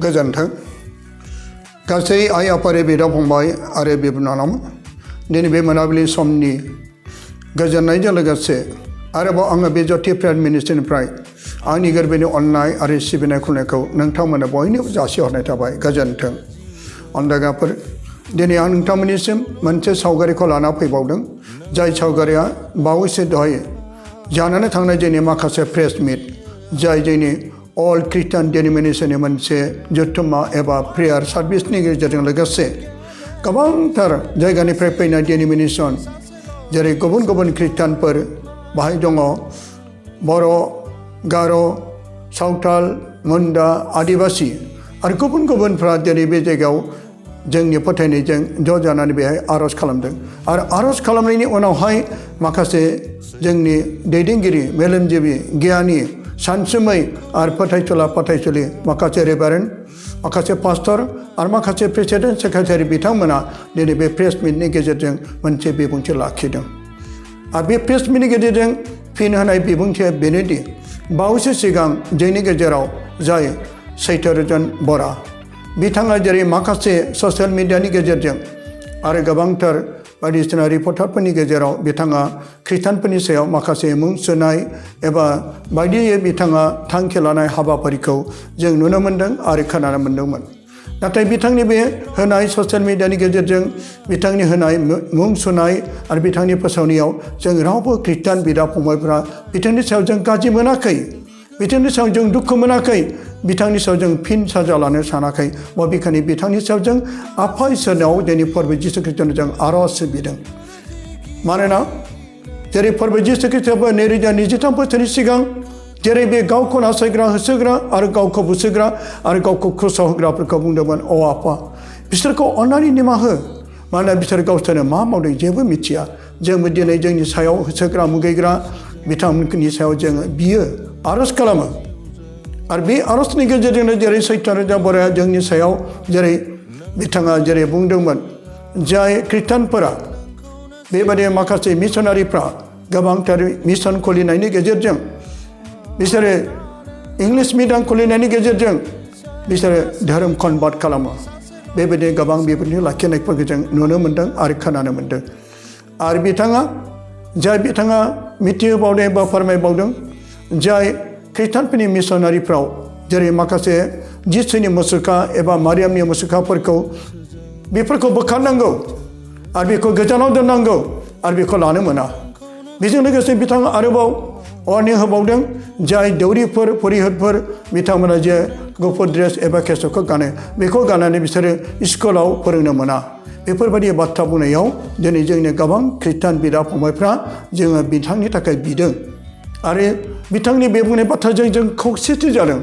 गोजोन्थों गासै आइ आफारि बिदा फंबाय आरो बिनानाव दिनै बे मोनाबिलि समनि गोजोननायजों लोगोसे आरोबाव आङो बे जथि प्राइम मिनिस्टारनिफ्राय आंनि गोरबोनि अननाय आरो सिबिनाय खुलुमनायखौ नोंथांमोननो बयनोबो जासिहरनाय थाबाय गोजोन्थों अनदागाफोर दिनै आं नोंथांमोननिसिम मोनसे सावगारिखौ लाना फैबावदों जाय सावगारिया बावैसो दहाय जानानै थांनाय जोंनि माखासे प्रेस मिट जाय जोंनि अल ख्रिस्टान डेनोमिनेशननि मोनसे जथुम्मा एबा प्रेयार सार्भिसनि गेजेरजों लोगोसे गोबांथार जायगानिफ्राय फैनाय डेनोमिनेशन जेरै गुबुन गुबुन ख्रिस्टानफोर बाहाय दङ बर' गार' सावथाल मुन्डा आदिबासि आरो गुबुन गुबुनफ्रा दिनै बे जायगायाव जोंनि फोथायनायजों ज' जानानै बेहाय आर'ज खालामदों आरो आर'ज खालामनायनि उनावहाय माखासे जोंनि दैदेनगिरि मेलेमजिबि गियानि सानसुमै आरो फोथायसुलि माखासे रेभारेन्ड माखासे पास्टर आरो माखासे प्रेसिडेन्ट सेक्रेटारि बिथांमोना दिनै बे प्रेस मिटनि गेजेरजों मोनसे बिबुंथि लाखिदों आरो बे प्रेस मिटनि गेजेरजों फिन होनाय बिबुंथिया बेनोदि बावैसो सिगां जोंनि गेजेराव जाय सैथरजन बरा बिथाङा जेरै माखासे ससियेल मिडियानि गेजेरजों आरो गोबांथार बायदिसिना रिपर्टारफोरनि गेजेराव बिथाङा ख्रिस्टानफोरनि सायाव माखासे मुं सुनाय एबा बायदियै बिथाङा थांखि लानाय हाबाफारिखौ जों नुनो मोन्दों आरो खोनानो मोन्दोंमोन नाथाय बिथांनि बे होनाय ससियेल मिडियानि गेजेरजों बिथांनि होनाय मुं सुनाय आरो बिथांनि फोसावनायाव जों रावबो ख्रिस्टान बिदा फंबायफ्रा बिथांनि सायाव जों गाज्रि मोनाखै बिथांनि सायाव जों दुखु मोनाखै बिथांनि सायाव जों फिन साजा लानो सानाखै बबेखानि बिथांनि सायाव जों आफा इसोरनाव जोंनि फोरबो जिसु ख्रिस्ट'नाव जों आर'ज सिबिदों मानोना जेरै फोरबो जिसु ख्रिस्ट'आबो 2023 बोसोरनि सिगां जेरै बे गावखौ नासयग्रा होसोग्रा आरो गावखौ बुसोग्रा आरो गावखौ क्रुसाव होग्राफोरखौ बुंदोंमोन अ आफा बिसोरखौ अननानै निमाहा हो मानोना बिसोर गावसोरनो मा मावदों जेबो मिथिया जोंबो दिनै जोंनि सायाव होसोग्रा मुगैग्रा बिथांमोननि सायाव जोङो बियो आर'ज खालामो आरो बे आर'जनि गेजेरजोंनो जेरै सैतान बराया जोंनि सायाव जेरै बिथाङा जेरै बुंदोंमोन जाय ख्रिस्टानफोरा बेबादि माखासे मिशनारिफ्रा गोबांथार मिशन खुलिनायनि गेजेरजों बिसोरो इंलिश मिडियाम खुलिनायनि गेजेरजों बिसोरो धोरोम कनभार्ट खालामो बेबायदि गोबां बेबायदि लाखिनायफोरखौ जों नुनो मोन्दों आरो खोनानो मोन्दों आरो बिथाङा मिथिहोबावदों एबा फोरमायबावदों जाय ख्रिस्टानफोरनि मिशनारिफ्राव जेरै माखासे जिसुनि मुसुखा एबा मारियामनि मुसुखाफोरखौ बेफोरखौ बोखारनांगौ आरो बेखौ गोजानाव दोननांगौ आरो बेखौ लानो मोना बेजों लोगोसे बिथाङा आरोबाव वार्निं होबावदों जाय दौरिफोर पुरिहतफोर बिथांमोना जे गुफुर ड्रेस एबा केसखौ गानो बेखौ गाननानै बिसोरो स्कुलाव फोरोंनो मोना बेफोरबायदि बाथ्रा बुंनायाव दिनै जोंनि गोबां ख्रिस्टान बिदा फंबायफ्रा जोङो बिथांनि थाखाय बिदों आरो बिथांनि बे बुंनाय बाथ्राजों जों खौसेथि जादों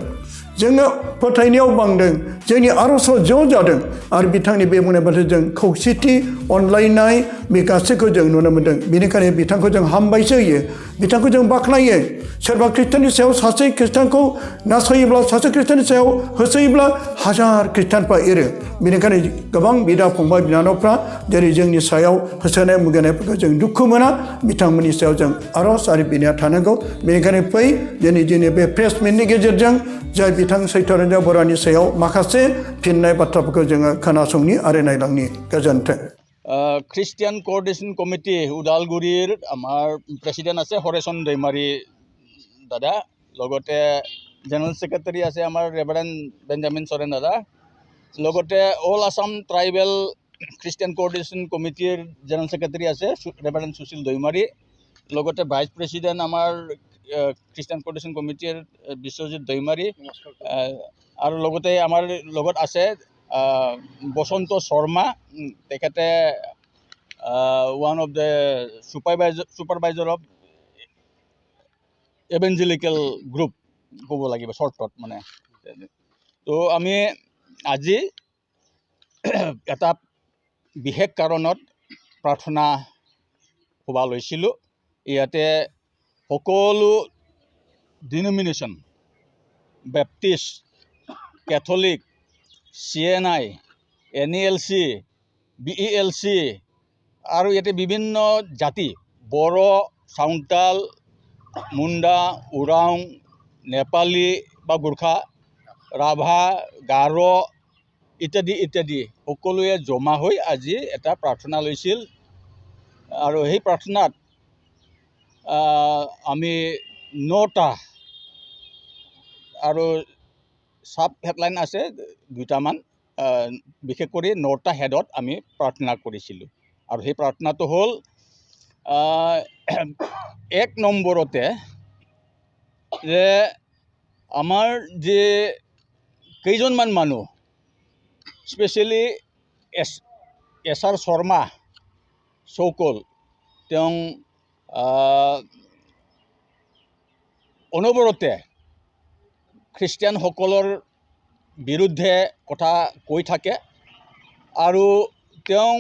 जोङो फोथायनायाव बांदों जोंनि आर'जआव ज' जादों आरो बिथांनि बे बुंनाय बाथ्राजों खौसेथि अनलायनाय बे गासैखौ जों नुनो मोन्दों बेनिखायनो बिथांखौ जों हामबायसो होयो बिथांखौ जों बाख्नायो सोरबा ख्रिस्टाननि सायाव सासे ख्रिस्टानखौ नासयोब्ला सासे ख्रिस्टाननि सायाव होसोयोब्ला हाजार ख्रिस्टानफ्रा एरो बेनिखायनो गोबां बिदा फंबाय बिनानावफ्रा जेरै जोंनि सायाव होसोनाय मुगैनायफोरखौ जों दुखु मोना बिथांमोननि सायाव जों आर'ज आरो बिनाया थानांगौ बेनिखायनो फै दिनै जोंनि बे प्रेस मिटनि गेजेरजों जाय बिथां सैतान बरानि सायाव माखासे फिननाय बाथ्राफोरखौ जोङो खोनासंनि आरो नायलांनि गोजोन्थों খ্রিস্টিয়ান কোঅর্ডিনেশন কমিটি উদালগুৰিৰ আমাৰ প্ৰেচিডেণ্ট আছে হৰেচন দৈমাৰী দাদা লগতে জেনেৰেল ছেক্ৰেটাৰী আছে আমাৰ ৰেভাৰেণ্ড বেঞ্জামিন চৰেন দাদা লগতে all Assam tribal Christian coordination কমিটিৰ জেনেৰেল ছেক্ৰেটাৰী আছে ৰেভাৰেণ্ড সুশীল দৈমাৰী লগতে ভাইচ প্ৰেচিডেণ্ট আমাৰ খ্ৰীষ্টিয়ান কোঅৰ্ডিনেশ্যন কমিটিৰ বিশ্বজিৎ দৈমাৰী আৰু লগতে আমাৰ লগত আছে বসন্ত শৰ্মা তেখেতে one of the supervisor of evangelical group ক'ব লাগিব শ্বৰ্টত মানে তো আমি আজি এটা বিশেষ কাৰণত প্ৰাৰ্থনা সভা লৈছিলোঁ ইয়াতে সকলো denomination Baptist Catholic CNI NELC BELC আৰু ইয়াতে বিভিন্ন জাতি বড়ো সাঁওতাল মুণ্ডা ওৰাং নেপালী বা গোৰ্খা ৰাভা, গাৰো ইত্যাদি ইত্যাদি সকলোৱে জমা হৈ আজি এটা প্ৰাৰ্থনা লৈছিল। আৰু সেই প্ৰাৰ্থনাত আমি 9টা আৰু সাব হেডলাইন আছে 2টামান, বিশেষ কৰি 9টা হেডত আমি প্ৰাৰ্থনা কৰিছিলোঁ। আৰু সেই প্ৰাৰ্থনাটো হ'ল 1 নম্বৰতে যে আমাৰ যে কেইজনমান মানুহ, স্পেচিয়েলি এছ.আৰ. শৰ্মা চৌকল, তেওঁ অনবৰতে খ্ৰীষ্টিয়ানসকলৰ বিৰুদ্ধে কথা কৈ থাকে আৰু তেওঁ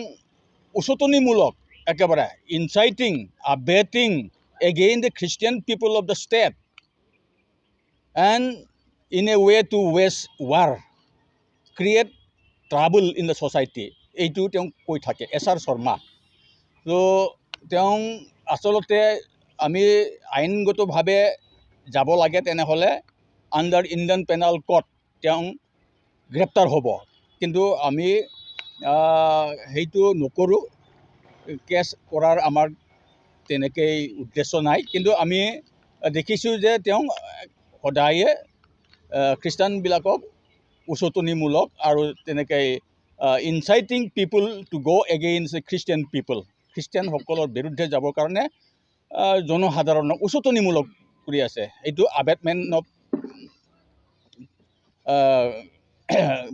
উচতনিমূলক একেবাৰে inciting baiting again the Christian people of the state and in a way to wage war, create trouble in the society, এইটো তেওঁ কৈ থাকে এছ.আৰ. শৰ্মা। তো তেওঁ আচলতে আমি আইনগতভাৱে যাব লাগে, তেনেহ'লে আণ্ডাৰ ইণ্ডিয়ান পেনাল কোড তেওঁ গ্ৰেপ্তাৰ হ'ব। কিন্তু আমি সেইটো নকৰোঁ, কেছ কৰাৰ আমাৰ তেনেকৈ উদ্দেশ্য নাই। কিন্তু আমি দেখিছোঁ যে তেওঁ সদায়ে খ্ৰীষ্টানবিলাকক উচতনিমূলক আৰু তেনেকৈ ইনচাইটিং পিপুল টু গ' এগেইনষ্ট খ্ৰীষ্টিয়ান পিপুল, খ্ৰীষ্টিয়ানসকলৰ বিৰুদ্ধে যাবৰ কাৰণে জনসাধাৰণক উচতনিমূলক কৰি আছে। এইটো আবেটমেণ্ট অফ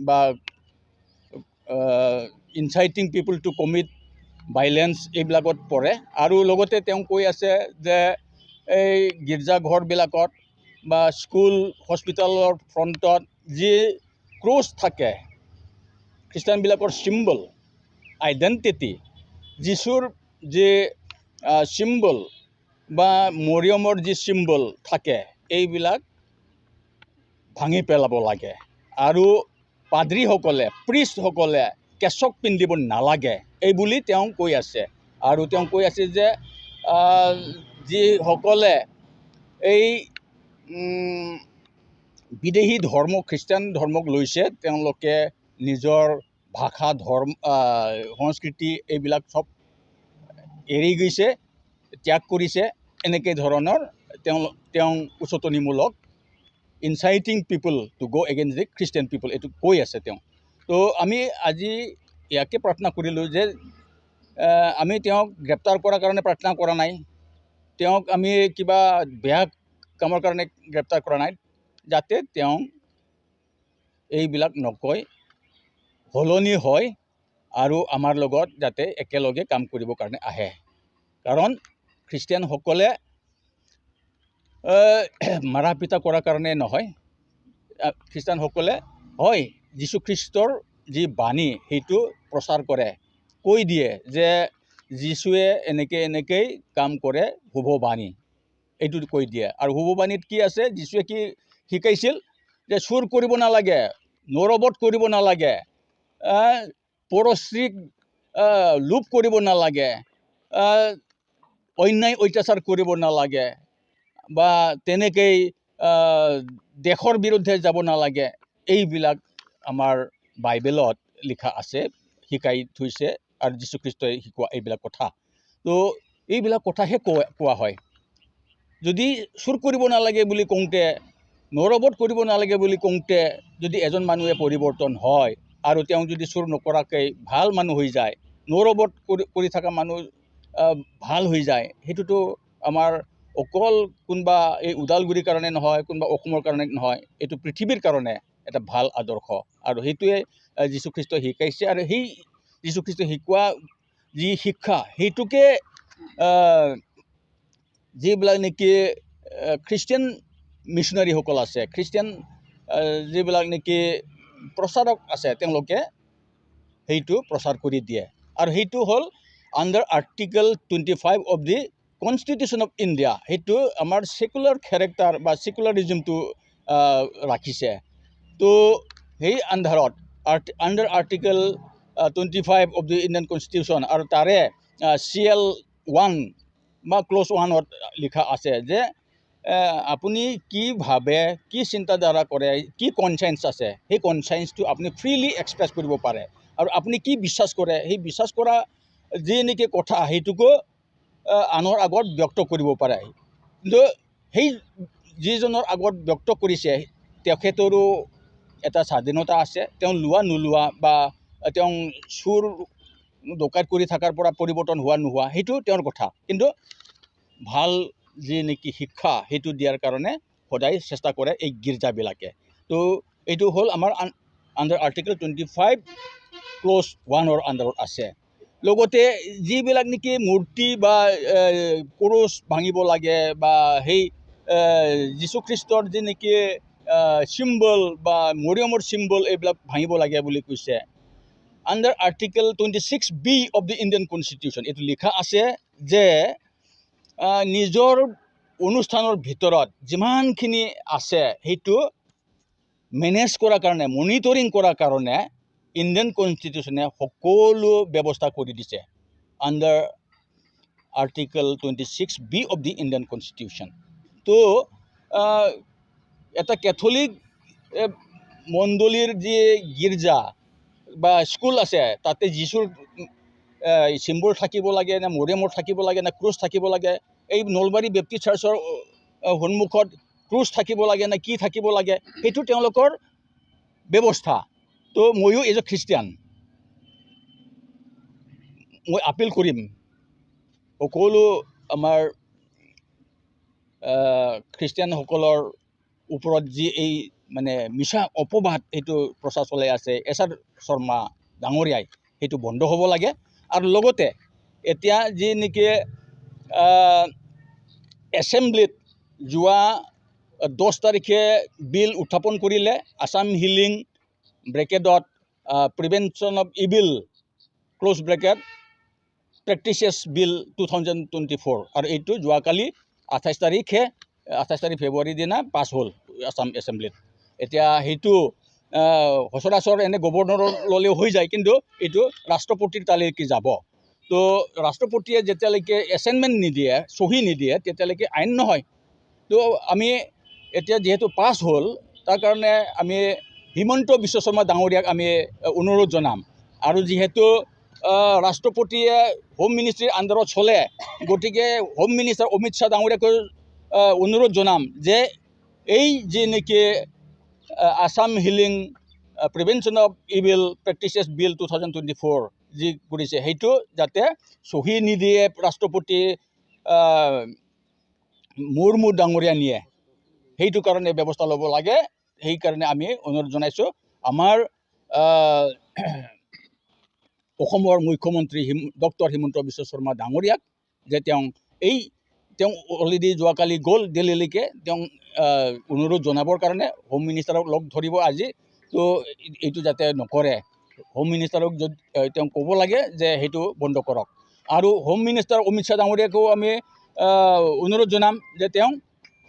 বা ইনচাইটিং পিপুল টু কমিট ভাইলেঞ্চ এইবিলাকত পৰে। আৰু লগতে তেওঁ কৈ আছে যে এই গীৰ্জাঘৰবিলাকত বা স্কুল হস্পিটেলৰ ফ্ৰণ্টত যি ক্ৰছ থাকে, খ্ৰীষ্টানবিলাকৰ চিম্বল আইডেণ্টিটি, যীশুৰ যি চিম্বল বা মৰিয়মৰ যি চিম্বল থাকে, এইবিলাক ভাঙি পেলাব লাগে। আৰু পাদ্ৰীসকলে, প্ৰিষ্টসকলে কেচক পিন্ধিব নালাগে, এই বুলি তেওঁ কৈ আছে। আৰু তেওঁ কৈ আছে যে যিসকলে এই বিদেশী ধৰ্ম, খ্ৰীষ্টান ধৰ্মক লৈছে, তেওঁলোকে নিজৰ ভাষা, ধৰ্ম, সংস্কৃতি এইবিলাক চব এৰি গৈছে, ত্যাগ কৰিছে। এনেকৈ ধৰণৰ তেওঁ উচতনিমূলক ইনচাইটিং পিপুল টু গ' এগেইনষ্ট দি খ্ৰীষ্টিয়ান পিপুল, এইটো কৈ আছে তেওঁ। তো আমি আজি ইয়াকে প্ৰাৰ্থনা কৰিলোঁ যে আমি তেওঁক গ্ৰেপ্তাৰ কৰাৰ কাৰণে প্ৰাৰ্থনা কৰা নাই, তেওঁক আমি কিবা বেয়া কামৰ কাৰণে গ্ৰেপ্তাৰ কৰা নাই, যাতে তেওঁ এইবিলাক নকয়, সলনি হয় আৰু আমাৰ লগত যাতে একেলগে কাম কৰিবৰ কাৰণে আহে। কাৰণ খ্ৰীষ্টিয়ানসকলে মাৰা পিটা কৰাৰ কাৰণে নহয়, খ্ৰীষ্টানসকলে হয় যীশুখ্ৰীষ্টৰ যি বাণী সেইটো প্ৰচাৰ কৰে, কৈ দিয়ে যে যীশুৱে এনেকৈ কাম কৰে, শুভ বাণী এইটো কৈ দিয়ে। আৰু শুভ বাণীত কি আছে, যীশুৱে কি শিকাইছিল যে চুৰ কৰিব নালাগে, নৰবধ কৰিব নালাগে, পৰশ্ৰীক লোভ কৰিব নালাগে, অন্যায় অত্যাচাৰ কৰিব নালাগে, বা তেনেকৈ দেশৰ বিৰুদ্ধে যাব নালাগে। এইবিলাক আমাৰ বাইবেলত লিখা আছে, শিকাই থৈছে, আৰু যীশুখ্ৰীষ্টই শিকোৱা এইবিলাক কথা। তো এইবিলাক কথাহে কোৱা হয়। যদি চুৰ কৰিব নালাগে বুলি কওঁতে, নৰবধ কৰিব নালাগে বুলি কওঁতে যদি এজন মানুহে পৰিৱৰ্তন হয় আৰু তেওঁ যদি চুৰ নকৰাকৈ ভাল মানুহ হৈ যায়, নৰবধ কৰি থকা মানুহ ভাল হৈ যায়, সেইটোতো আমাৰ অকল কোনোবা এই ওদালগুৰিৰ কাৰণে নহয়, কোনোবা অসমৰ কাৰণে নহয়, এইটো পৃথিৱীৰ কাৰণে এটা ভাল আদৰ্শ। আৰু সেইটোৱে যীশুখ্ৰীষ্টই শিকাইছে। আৰু সেই যীশুখ্ৰীষ্টই শিকোৱা যি শিক্ষা, সেইটোকে যিবিলাক নেকি খ্ৰীষ্টিয়ান মিছনাৰীসকল আছে, খ্ৰীষ্টিয়ান যিবিলাক নেকি প্ৰচাৰক আছে, তেওঁলোকে সেইটো প্ৰচাৰ কৰি দিয়ে। আৰু সেইটো হ'ল under article 25 of the constitution of India. সেইটো আমাৰ ছেকুলাৰ কেৰেক্টাৰ বা ছেকুলাৰিজিমটো ৰাখিছে। তো সেই আণ্ডাৰত under article 25 of the Indian constitution, আৰু তাৰে CL 1 বা ক্লজ 1ত লিখা আছে যে আপুনি কি ভাবে, কি চিন্তাধাৰা কৰে, কি কনচায়েন্স আছে, সেই কনচায়েন্সটো আপুনি ফ্ৰীলি এক্সপ্ৰেছ কৰিব পাৰে। আৰু আপুনি কি বিশ্বাস কৰে, সেই বিশ্বাস কৰা যি নেকি কথা সেইটোকো আনৰ আগত ব্যক্ত কৰিব পাৰে। কিন্তু সেই যিজনৰ আগত ব্যক্ত কৰিছে তেখেতৰো এটা স্বাধীনতা আছে। তেওঁ লোৱা নোলোৱা বা তেওঁ চুৰ ডকাইত কৰি থকাৰ পৰা পৰিৱৰ্তন হোৱা নোহোৱা সেইটো তেওঁৰ কথা। কিন্তু ভাল যি নেকি শিক্ষা সেইটো দিয়াৰ কাৰণে সদায় চেষ্টা কৰে এই গীৰ্জাবিলাকে। তো এইটো হ'ল আমাৰ আণ্ডাৰ আৰ্টিকেল 25 ক্লজ 1 আণ্ডাৰত আছে। লগতে যিবিলাক নেকি মূৰ্তি বা ক্ৰুচ ভাঙিব লাগে বা সেই যীশুখ্ৰীষ্টৰ যি নেকি চিম্বল বা মৰিয়মৰ চিম্বল এইবিলাক ভাঙিব লাগে বুলি কৈছে। Under article 26B of the Indian constitution এইটো লিখা আছে যে নিজৰ অনুষ্ঠানৰ ভিতৰত যিমানখিনি আছে সেইটো মেনেজ কৰাৰ কাৰণে, মনিটৰিং কৰাৰ কাৰণে ইণ্ডিয়ান কনষ্টিটিউশ্যনে সকলো ব্যৱস্থা কৰি দিছে under article 26B of the Indian constitution. তো এটা কেথলিক মণ্ডলীৰ যি গীৰ্জা বা স্কুল আছে তাতে যীশুৰ চিম্বল থাকিব লাগে নে মৰিয়মৰ থাকিব লাগে নে ক্ৰুচ থাকিব লাগে, এই নলবাৰী বেপ্টিষ্ট চাৰ্চৰ সন্মুখত ক্ৰুচ থাকিব লাগে নে কি থাকিব লাগে সেইটো তেওঁলোকৰ ব্যৱস্থা। তো ময়ো এজ এ খ্ৰীষ্টিয়ান মই আপিল কৰিম সকলো আমাৰ খ্ৰীষ্টিয়ানসকলৰ ওপৰত যি এই মানে মিছা অপবাদ এইটো প্ৰচাৰ চলাই আছে এছ আৰ শৰ্মা ডাঙৰীয়াই, সেইটো বন্ধ হ'ব লাগে। আৰু লগতে এতিয়া যি নেকি এছেম্বলিত যোৱা 10 তাৰিখে বিল উত্থাপন কৰিলে, আছাম হিলিং ব্ৰেকেটত prevention of evil close bracket practices bill 2024, আৰু এইটো যোৱাকালি 28 তাৰিখ ফেব্ৰুৱাৰীৰ দিনা পাছ হ'ল আছাম এছেম্বলিত। এতিয়া সেইটো সচৰাচৰ এনে গভৰ্ণৰৰ ল'লেও হৈ যায়, কিন্তু এইটো ৰাষ্ট্ৰপতিৰ তালৈকে যাব। তো ৰাষ্ট্ৰপতিয়ে যেতিয়ালৈকে এছাইনমেণ্ট নিদিয়ে, চহী নিদিয়ে, তেতিয়ালৈকে আইন নহয়। তো আমি এতিয়া যিহেতু পাছ হ'ল তাৰ কাৰণে আমি হিমন্ত বিশ্ব শৰ্মা ডাঙৰীয়াক আমি অনুৰোধ জনাম। আৰু যিহেতু ৰাষ্ট্ৰপতিয়ে হোম মিনিষ্ট্ৰীৰ আণ্ডাৰত চলে, গতিকে হোম মিনিষ্টাৰ অমিত শ্বাহ ডাঙৰীয়াকো অনুৰোধ জনাম যে এই যি নেকি Assam healing prevention of evil practices bill 2024 যি কৰিছে সেইটো যাতে চহী নিদিয়ে ৰাষ্ট্ৰপতি মুৰ্মু ডাঙৰীয়া নিয়ে, সেইটো কাৰণে ব্যৱস্থা ল'ব লাগে। সেইকাৰণে আমি অনুৰোধ জনাইছোঁ আমাৰ অসমৰ মুখ্যমন্ত্ৰী ডক্টৰ হিমন্ত বিশ্ব শৰ্মা ডাঙৰীয়াক যে তেওঁ অলৰেডি যোৱাকালি গ'ল দিল্লীলৈকে, তেওঁ অনুৰোধ জনাবৰ কাৰণে হোম মিনিষ্টাৰক লগ ধৰিব আজি। তো এইটো যাতে নকৰে, হোম মিনিষ্টাৰক যদি তেওঁ ক'ব লাগে যে সেইটো বন্ধ কৰক। আৰু হোম মিনিষ্টাৰ অমিত শ্বাহ ডাঙৰীয়াকো আমি অনুৰোধ জনাম যে তেওঁ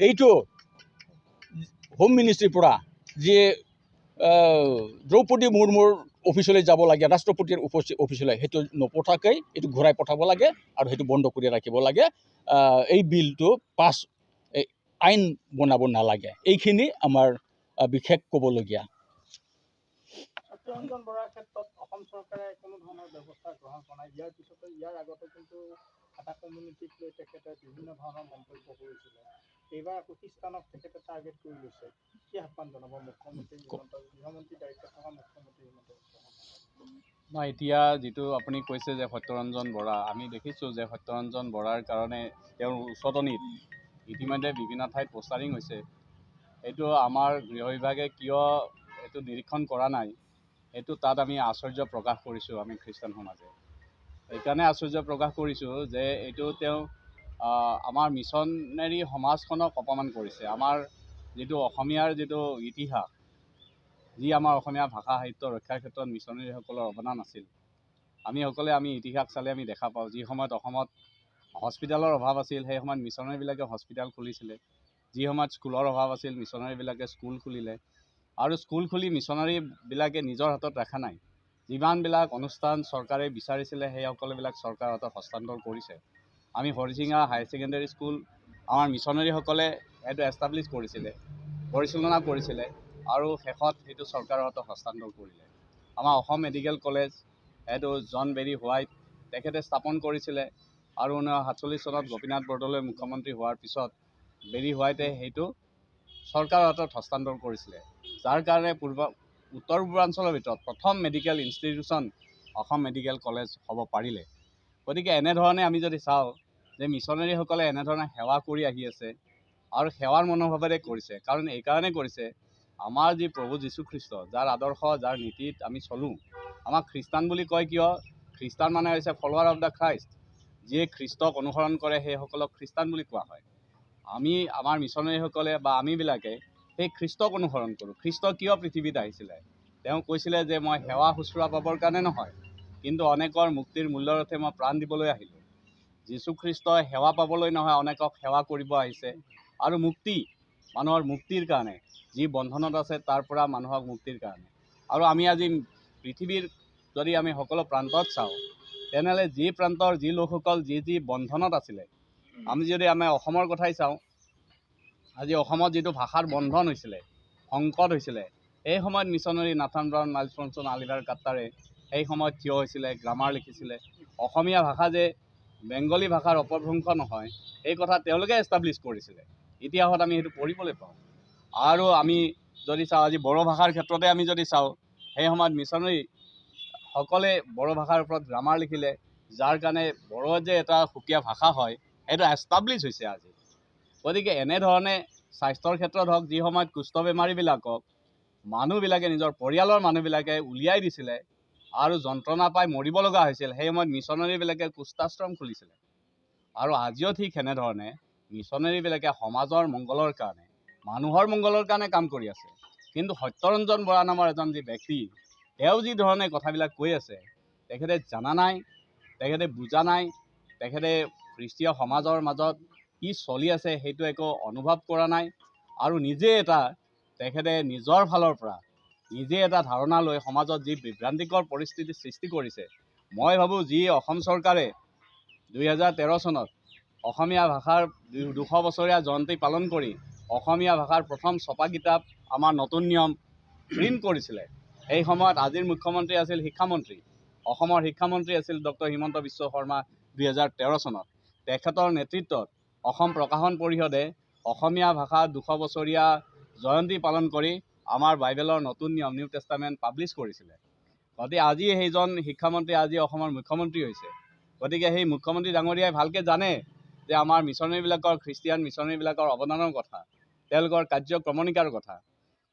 এইটো হোম মিনিষ্ট্ৰীৰ পৰা যি দ্ৰৌপদী মুৰ্মুৰ অফিচলৈ যাব লাগে, ৰাষ্ট্ৰপতিৰ অফিচলৈ, সেইটো নপঠাকৈ এইটো ঘূৰাই পঠাব লাগে আৰু সেইটো বন্ধ কৰি ৰাখিব লাগে। এই বিলটো পাছ আইন বনাব নালাগে। এইখিনি আমাৰ বিশেষ ক'বলগীয়া। সত্যৰঞ্জন বৰাৰ ক্ষেত্ৰত অসম চৰকাৰে কোনো ধৰণৰ ব্যৱস্থা গ্ৰহণ কৰা নাই। ইয়াৰ পিছতে ইয়াৰ আগতে কিন্তু এটা কমিউনিটিক লৈ তেখেতে বিভিন্ন ধৰণৰ মন্তব্য কৰিছিলে। এইবাৰ আকৌ খ্ৰীষ্টানক তেখেতে টাৰ্গেট কৰি লৈছে। কি আহ্বান জনাব মুখ্যমন্ত্ৰী গৃহমন্ত্ৰী দায়িত্বত থকা মুখ্যমন্ত্ৰী হিমন্ত বিশ্ব শৰ্মা? মই এতিয়া যিটো আপুনি কৈছে যে সত্যৰঞ্জন বৰা, আমি দেখিছোঁ যে সত্যৰঞ্জন বৰাৰ কাৰণে তেওঁৰ উচতনিত ইতিমধ্যে বিভিন্ন ঠাইত পোষ্টাৰিং হৈছে। এইটো আমাৰ গৃহ বিভাগে কিয় এইটো নিৰীক্ষণ কৰা নাই, এইটো তাত আমি আশ্চৰ্য প্ৰকাশ কৰিছোঁ আমি খ্ৰীষ্টান সমাজে। এইকাৰণে আশ্চৰ্য প্ৰকাশ কৰিছোঁ যে এইটো তেওঁ আমাৰ মিছনেৰী সমাজখনক অপমান কৰিছে। আমাৰ যিটো অসমীয়াৰ যিটো ইতিহাস, যি আমাৰ অসমীয়া ভাষা সাহিত্য ৰক্ষাৰ ক্ষেত্ৰত মিছনেৰীসকলৰ অৱদান আছিল, আমি ইতিহাস চালে আমি দেখা পাওঁ। যি সময়ত অসমত হস্পিটেলৰ অভাৱ আছিল, সেই সময়ত মিছনেৰীবিলাকে হস্পিটেল খুলিছিলে। যি সময়ত স্কুলৰ অভাৱ আছিল, মিছনেৰীবিলাকে স্কুল খুলিলে। আৰু স্কুল খুলি মিছনেৰীবিলাকে নিজৰ হাতত ৰখা নাই, যিমানবিলাক অনুষ্ঠান চৰকাৰে বিচাৰিছিলে সেই সকলোবিলাক চৰকাৰৰ হাতত হস্তান্তৰ কৰিছে। আমি হৰিচিঙা হায়াৰ ছেকেণ্ডেৰী স্কুল আমাৰ মিছনেৰীসকলে এইটো এষ্টাব্লিছ কৰিছিলে, পৰিচালনা কৰিছিলে আৰু শেষত সেইটো চৰকাৰৰ হাতত হস্তান্তৰ কৰিলে। আমাৰ অসম মেডিকেল কলেজ এইটো জন বেৰী হোৱাইট তেখেতে স্থাপন কৰিছিলে আৰু 1947 চনত গোপীনাথ বৰদলৈ মুখ্যমন্ত্ৰী হোৱাৰ পিছত বেৰী হোৱাইটে সেইটো চৰকাৰৰ হাতত হস্তান্তৰ কৰিছিলে, যাৰ কাৰণে উত্তৰ পূৰ্বাঞ্চলৰ ভিতৰত প্ৰথম medical institution Assam medical college হ'ব পাৰিলে। গতিকে এনেধৰণে আমি যদি চাওঁ যে মিছনেৰীসকলে এনেধৰণে সেৱা কৰি আহি আছে আৰু সেৱাৰ মনোভাৱেৰে কৰিছে, কাৰণ এইকাৰণে কৰিছে আমাৰ যি প্ৰভু যীশুখ্ৰীষ্ট, যাৰ আদৰ্শ যাৰ নীতিত আমি চলোঁ। আমাক খ্ৰীষ্টান বুলি কয় কিয়? খ্ৰীষ্টান মানে হৈছে ফলোৱাৰ অফ দ্য খ্ৰাইষ্ট, যিয়ে খ্ৰীষ্টক অনুসৰণ কৰে সেইসকলক খ্ৰীষ্টান বুলি কোৱা হয়। আমি আমাৰ মিছনেৰীসকলে বা আমিবিলাকে সেই খ্ৰীষ্টক অনুসৰণ কৰোঁ। খ্ৰীষ্ট কিয় পৃথিৱীত আহিছিলে? তেওঁ কৈছিলে যে মই সেৱা শুশ্ৰূষা পাবৰ কাৰণে নহয়, কিন্তু অনেকৰ মুক্তিৰ মূল্যৰথে মই প্ৰাণ দিবলৈ আহিলোঁ। যীশুখ্ৰীষ্টই সেৱা পাবলৈ নহয়, অনেকক সেৱা কৰিব আহিছে আৰু মানুহৰ মুক্তিৰ কাৰণে, যি বন্ধনত আছে তাৰ পৰা মানুহক মুক্তিৰ কাৰণে। আৰু আমি আজি পৃথিৱীৰ যদি আমি সকলো প্ৰান্তত চাওঁ, তেনেহ'লে যি প্ৰান্তৰ যি লোকসকল যি বন্ধনত আছিলে, আমি যদি অসমৰ কথাই চাওঁ, আজি অসমত যিটো ভাষাৰ বন্ধন হৈছিলে, সংকট হৈছিলে, এই সময়ত missionary Nathan Brown, Miles Bronson, Oliver কাট্টাৰে সেই সময়ত থিয় হৈছিলে, গ্ৰামাৰ লিখিছিলে। অসমীয়া ভাষা যে বেংগলী ভাষাৰ অপভ্ৰংশ নহয়, এই কথা তেওঁলোকে এষ্টাব্লিছ কৰিছিলে। ইতিহাসত আমি সেইটো পঢ়িবলৈ পাওঁ। আৰু আমি যদি চাওঁ আজি বড়ো ভাষাৰ ক্ষেত্ৰতে আমি যদি চাওঁ, সেই সময়ত মিছনেৰীসকলে বড়ো ভাষাৰ ওপৰত গ্ৰামাৰ লিখিলে, যাৰ কাৰণে বড়ো যে এটা সুকীয়া ভাষা হয় সেইটো এষ্টাব্লিছ হৈছে আজি। গতিকে এনেধৰণে স্বাস্থ্যৰ ক্ষেত্ৰত হওক, যি সময়ত কুষ্ঠ বেমাৰীবিলাকক মানুহবিলাকে নিজৰ পৰিয়ালৰ মানুহবিলাকে উলিয়াই দিছিলে আৰু যন্ত্ৰণা পাই মৰিব লগা হৈছিল, সেই সময়ত মিছনেৰীবিলাকে কুষ্ঠাশ্ৰম খুলিছিলে। আৰু আজিও ঠিক সেনেধৰণে মিছনেৰীবিলাকে সমাজৰ মংগলৰ কাৰণে, মানুহৰ মংগলৰ কাৰণে কাম কৰি আছে। কিন্তু সত্যৰঞ্জন বৰা নামৰ এজন যি ব্যক্তি, তেওঁ যি ধৰণে কথাবিলাক কৈ আছে, তেখেতে জানা নাই, তেখেতে বুজা নাই, তেখেতে খ্ৰীষ্টীয় সমাজৰ মাজত কি চলি আছে সেইটো একো অনুভৱ কৰা নাই আৰু তেখেতে নিজৰ ফালৰ পৰা নিজে এটা ধাৰণা লৈ সমাজত যি বিভ্ৰান্তিকৰ পৰিস্থিতি সৃষ্টি কৰিছে। মই ভাবোঁ যি অসম চৰকাৰে 2013 চনত অসমীয়া ভাষাৰ 200 বছৰীয়া জয়ন্তী পালন কৰি অসমীয়া ভাষাৰ প্ৰথম ছপা কিতাপ আমাৰ নতুন নিয়ম প্ৰিণ্ট কৰিছিলে, সেই সময়ত আজিৰ মুখ্যমন্ত্ৰী আছিল শিক্ষামন্ত্ৰী, অসমৰ শিক্ষামন্ত্ৰী আছিল ডক্টৰ হিমন্ত বিশ্ব শৰ্মা 2013 চনত। তেখেতৰ নেতৃত্বত অসম প্ৰকাশন পৰিষদে অসমীয়া ভাষা 200 বছৰীয়া জয়ন্তী পালন কৰি আমাৰ বাইবেলৰ নতুন নিয়ম নিউ টেষ্টামেণ্ট পাব্লিছ কৰিছিলে। গতিকে আজি সেইজন শিক্ষামন্ত্ৰী আজি অসমৰ মুখ্যমন্ত্ৰী হৈছে। গতিকে সেই মুখ্যমন্ত্ৰী ডাঙৰীয়াই ভালকৈ জানে যে আমাৰ মিছনেৰীবিলাকৰ, খ্ৰীষ্টিয়ান মিছনেৰীবিলাকৰ অৱদানৰ কথা, তেওঁলোকৰ কাৰ্যক্ৰমণিকাৰ কথা।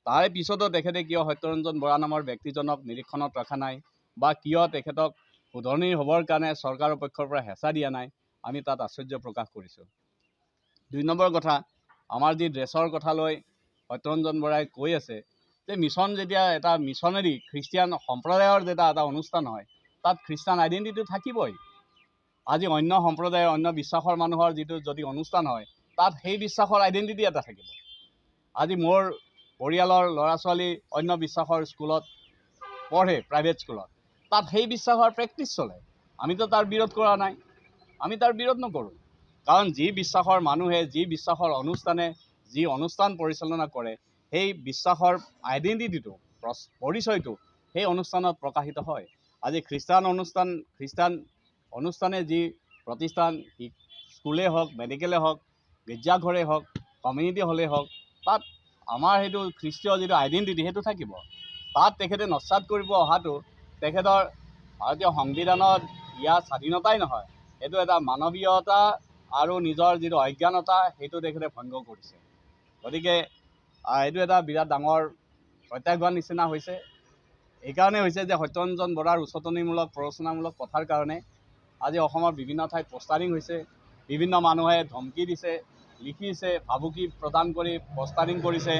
তাৰে পিছতো তেখেতে কিয় সত্যৰঞ্জন বৰা নামৰ ব্যক্তিজনক নিৰীক্ষণত ৰখা নাই বা কিয় তেখেতক শুধৰণি হ'বৰ কাৰণে চৰকাৰৰ পক্ষৰ পৰা হেঁচা দিয়া নাই, আমি তাত আশ্চৰ্য প্ৰকাশ কৰিছোঁ। 2 নম্বৰ কথা, আমাৰ যি ড্ৰেছৰ কথা লৈ সত্যৰঞ্জন বৰাই কৈ আছে যে মিছন যেতিয়া এটা মিছনেৰী খ্ৰীষ্টিয়ান সম্প্ৰদায়ৰ যেতিয়া এটা অনুষ্ঠান হয়, তাত খ্ৰীষ্টান আইডেণ্টিটি থাকিবই। আজি অন্য সম্প্ৰদায়ৰ, অন্য বিশ্বাসৰ মানুহৰ যিটো যদি অনুষ্ঠান হয়, তাত সেই বিশ্বাসৰ আইডেণ্টিটি এটা থাকিব। আজি মোৰ পৰিয়ালৰ ল'ৰা ছোৱালী অন্য বিশ্বাসৰ স্কুলত পঢ়ে, প্ৰাইভেট স্কুলত, তাত সেই বিশ্বাসৰ প্ৰেক্টিছ চলে। আমিতো তাৰ বিৰোধ কৰা নাই, আমি তাৰ বিৰোধ নকৰোঁ, কাৰণ যি বিশ্বাসৰ মানুহে, যি বিশ্বাসৰ অনুষ্ঠানে যি অনুষ্ঠান পৰিচালনা কৰে, সেই বিশ্বাসৰ আইডেণ্টিটিটো, পৰিচয়টো সেই অনুষ্ঠানত প্ৰকাশিত হয়। আজি খ্ৰীষ্টান অনুষ্ঠানে যি প্ৰতিষ্ঠান, স্কুলেই হওক, মেডিকেলেই হওক, গীৰ্জাঘৰেই হওক, কমিউনিটি হলেই হওক, তাত আমাৰ সেইটো খ্ৰীষ্টীয় যিটো আইডেণ্টিটি সেইটো থাকিব। তাত তেখেতে নস্যাৎ কৰিব অহাটো তেখেতৰ ভাৰতীয় সংবিধানত ইয়াৰ স্বাধীনতাই নহয়, এইটো এটা মানৱীয়তা আৰু নিজৰ যিটো অজ্ঞানতা সেইটো তেখেতে ভংগ কৰিছে। গতিকে এইটো এটা বিৰাট ডাঙৰ প্ৰত্যাহ্বান নিচিনা হৈছে। এইকাৰণে হৈছে যে সত্যৰঞ্জন বৰাৰ উচতনিমূলক প্ৰৰোচনামূলক কথাৰ কাৰণে আজি অসমৰ বিভিন্ন ঠাইত পোষ্টাৰিং হৈছে, বিভিন্ন মানুহে ধমকি দিছে, লিখিছে, ভাবুকি প্ৰদান কৰি পোষ্টাৰিং কৰিছে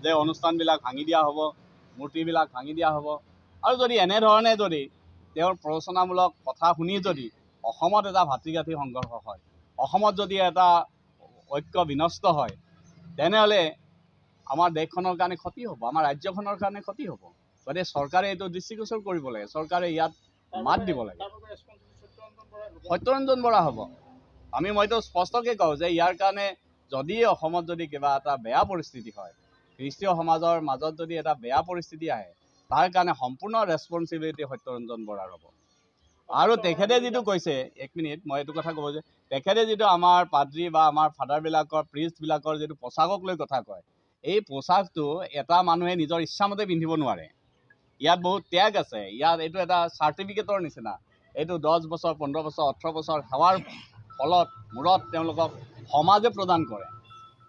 যে অনুষ্ঠানবিলাক ভাঙি দিয়া হ'ব, মূৰ্তিবিলাক ভাঙি দিয়া হ'ব। আৰু যদি এনেধৰণে যদি তেওঁৰ প্ৰৰোচনামূলক কথা শুনি যদি অসমত এটা ভাতৃঘাতী সংঘৰ্ষ হয়, অসমত যদি এটা ঐক্য বিনষ্ট হয়, তেনেহ'লে আমাৰ দেশখনৰ কাৰণে ক্ষতি হ'ব, আমাৰ ৰাজ্যখনৰ কাৰণে ক্ষতি হ'ব। গতিকে চৰকাৰে এইটো দৃষ্টিগোচৰ কৰিব লাগে, চৰকাৰে ইয়াত মাত দিব লাগে। সত্যৰঞ্জন বৰা হ'ব। মইতো স্পষ্টকৈ কওঁ যে ইয়াৰ কাৰণে যদি অসমত যদি কিবা এটা বেয়া পৰিস্থিতি হয়, খ্ৰীষ্টীয় সমাজৰ মাজত যদি এটা বেয়া পৰিস্থিতি আহে, তাৰ কাৰণে সম্পূৰ্ণ ৰেছপনচিবিলিটি সত্যৰঞ্জন বৰাৰ হ'ব। আৰু তেখেতে যিটো কৈছে, এক মিনিট মই এইটো কথা ক'ব যে তেখেতে যিটো আমাৰ পাদ্ৰী বা আমাৰ ফাদাৰবিলাকৰ প্ৰিষ্টবিলাকৰ যিটো পোচাকক লৈ কথা কয়, এই পোচাকটো এটা মানুহে নিজৰ ইচ্ছামতে পিন্ধিব নোৱাৰে। ইয়াত বহুত ত্যাগ আছে, ইয়াত এইটো এটা চাৰ্টিফিকেটৰ নিচিনা। এইটো 10 বছৰ 15 বছৰ 18 বছৰ সেৱাৰ ফলত মূৰত তেওঁলোকক সমাজে প্ৰদান কৰে।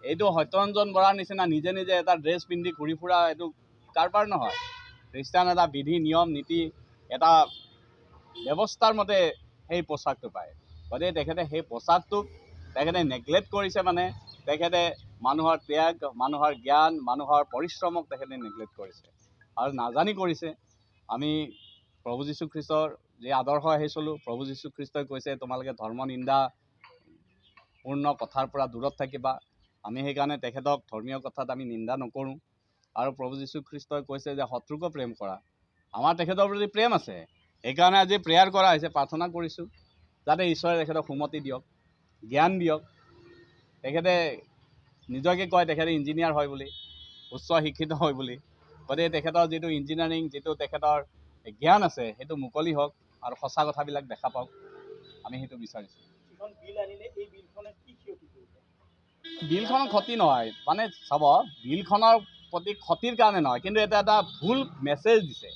এইটো সত্যৰঞ্জন বৰাৰ নিচিনা নিজে নিজে এটা ড্ৰেছ পিন্ধি ঘূৰি ফুৰা এইটো কাৰবাৰ নহয়। খ্ৰীষ্টান এটা বিধি নিয়ম নীতি এটা ব্যৱস্থাৰ মতে সেই পোচাকটো পায়। গতিকে তেখেতে সেই পোচাকটোক তেখেতে নেগলেক্ট কৰিছে, মানে তেখেতে মানুহৰ ত্যাগ, মানুহৰ জ্ঞান, মানুহৰ পৰিশ্ৰমক তেখেতে নেগলেক্ট কৰিছে আৰু নাজানি কৰিছে। আমি প্ৰভু যীশুখ্ৰীষ্টৰ যি আদৰ্শ আহি চলোঁ, প্ৰভু যীশুখ্ৰীষ্টই কৈছে তোমালোকে ধৰ্ম নিন্দা পূৰ্ণ কথাৰ পৰা দূৰত থাকিবা। আমি সেইকাৰণে তেখেতক ধৰ্মীয় কথাত আমি নিন্দা নকৰোঁ। আৰু প্ৰভু যীশুখ্ৰীষ্টই কৈছে যে শত্ৰুকো প্ৰেম কৰা। আমাৰ তেখেতৰ প্ৰতি প্ৰেম আছে, সেইকাৰণে আজি প্ৰেয়াৰ কৰা হৈছে, প্ৰাৰ্থনা কৰিছোঁ যাতে ঈশ্বৰে তেখেতক সুমতি দিয়ক, জ্ঞান দিয়ক। তেখেতে নিজকে কয় তেখেতে ইঞ্জিনিয়াৰ হয় বুলি, উচ্চ শিক্ষিত হয় বুলি। গতিকে তেখেতৰ যিটো ইঞ্জিনিয়াৰিং, যিটো তেখেতৰ জ্ঞান আছে, সেইটো মুকলি হওক আৰু সঁচা কথাবিলাক দেখা পাওক, আমি সেইটো বিচাৰিছোঁ। যিখন বিল আনিলে এই বিলখনে কি ক্ষতি কৰিছে? বিলখনৰ ক্ষতি নহয়, মানে চাব, বিলখনৰ প্ৰতি ক্ষতিৰ কাৰণে নহয়, কিন্তু এটা ভুল মেছেজ দিছে।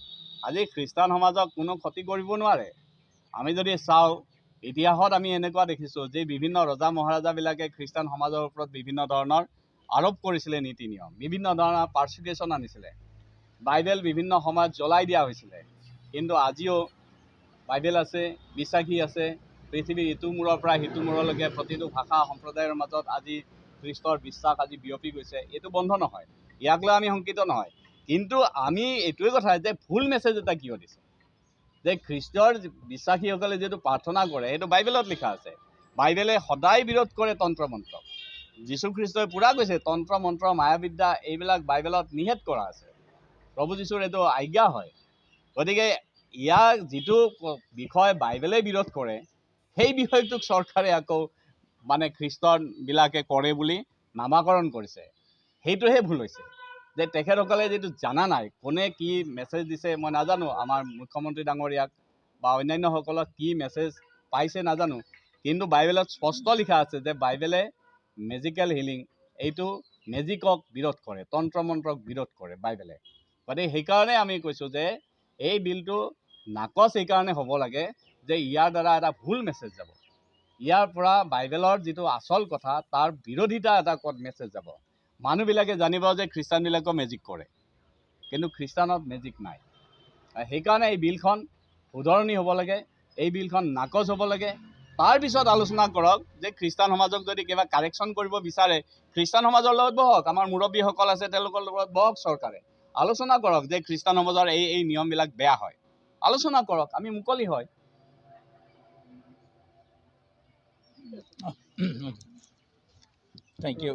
আজি খ্ৰীষ্টান সমাজক কোনো ক্ষতি কৰিব নোৱাৰে। আমি যদি চাওঁ ইতিহাসত আমি এনেকুৱা দেখিছোঁ যে বিভিন্ন ৰজা মহাৰাজাবিলাকে খ্ৰীষ্টান সমাজৰ ওপৰত বিভিন্ন ধৰণৰ আৰোপ কৰিছিলে, নীতি নিয়ম, বিভিন্ন ধৰণৰ পাৰ্চিকিউশ্যন আনিছিলে। বাইবেল বিভিন্ন সময়ত জ্বলাই দিয়া হৈছিলে, কিন্তু আজিও বাইবেল আছে, বিশ্বাসী আছে। পৃথিৱীৰ ইটো মূৰৰ পৰা সিটো মূৰলৈকে প্ৰতিটো ভাষা সম্প্ৰদায়ৰ মাজত আজি খ্ৰীষ্টৰ বিশ্বাস আজি বিয়পি গৈছে। এইটো বন্ধ নহয়, ইয়াক লৈ আমি শংকিত নহয়। কিন্তু আমি এইটোৱে কথা যে ভুল মেছেজ এটা কিয় দিছে, যে খ্ৰীষ্টৰ বিশ্বাসীসকলে যিটো প্ৰাৰ্থনা কৰে সেইটো বাইবেলত লিখা আছে। বাইবেলে সদায় বিৰোধ কৰে তন্ত্ৰ মন্ত্ৰক। যীশুখ্ৰীষ্টই পূৰা কৈছে তন্ত্ৰ মন্ত্ৰ মায়াবিদ্যা এইবিলাক বাইবেলত নিষেধ কৰা আছে। প্ৰভু যীশুৰ এইটো আজ্ঞা হয়। গতিকে ইয়াৰ যিটো বিষয় বাইবেলে বিৰোধ কৰে, সেই বিষয়টোক চৰকাৰে আকৌ মানে খ্ৰীষ্টানবিলাকে কৰে বুলি নামাকৰণ কৰিছে। সেইটোহে ভুল হৈছে, যে তেখেতসকলে যিটো জানা নাই, কোনে কি মেছেজ দিছে মই নাজানো, আমাৰ মুখ্যমন্ত্ৰী ডাঙৰীয়াক বা অন্যান্যসকলক কি মেছেজ পাইছে নাজানো, কিন্তু বাইবেলত স্পষ্ট লিখা আছে যে বাইবেলে মেজিকেল হিলিং, এইটো মেজিকক বিৰোধ কৰে, তন্ত্ৰ মন্ত্ৰক বিৰোধ কৰে বাইবেলে। গতিকে সেইকাৰণে আমি কৈছোঁ যে এই বিলটো নাকচ এইকাৰণে হ'ব লাগে যে ইয়াৰ দ্বাৰা এটা ভুল মেছেজ যাব। ইয়াৰ পৰা বাইবেলৰ যিটো আচল কথা তাৰ বিৰোধিতা এটা মেছেজ যাব। মানুহবিলাকে জানিব যে খ্ৰীষ্টানবিলাকেও মেজিক কৰে, কিন্তু খ্ৰীষ্টানত মেজিক নাই। সেইকাৰণে এই বিলখন শুধৰণি হ'ব লাগে, এই বিলখন নাকচ হ'ব লাগে। তাৰপিছত আলোচনা কৰক যে খ্ৰীষ্টান সমাজক যদি কিবা কাৰেকশ্যন কৰিব বিচাৰে, খ্ৰীষ্টান সমাজৰ লগত বহক, আমাৰ মুৰব্বীসকল আছে তেওঁলোকৰ লগত বহক, চৰকাৰে আলোচনা কৰক যে খ্ৰীষ্টান সমাজৰ এই নিয়মবিলাক বেয়া হয়, আলোচনা কৰক, আমি মুকলি হয়। Thank you.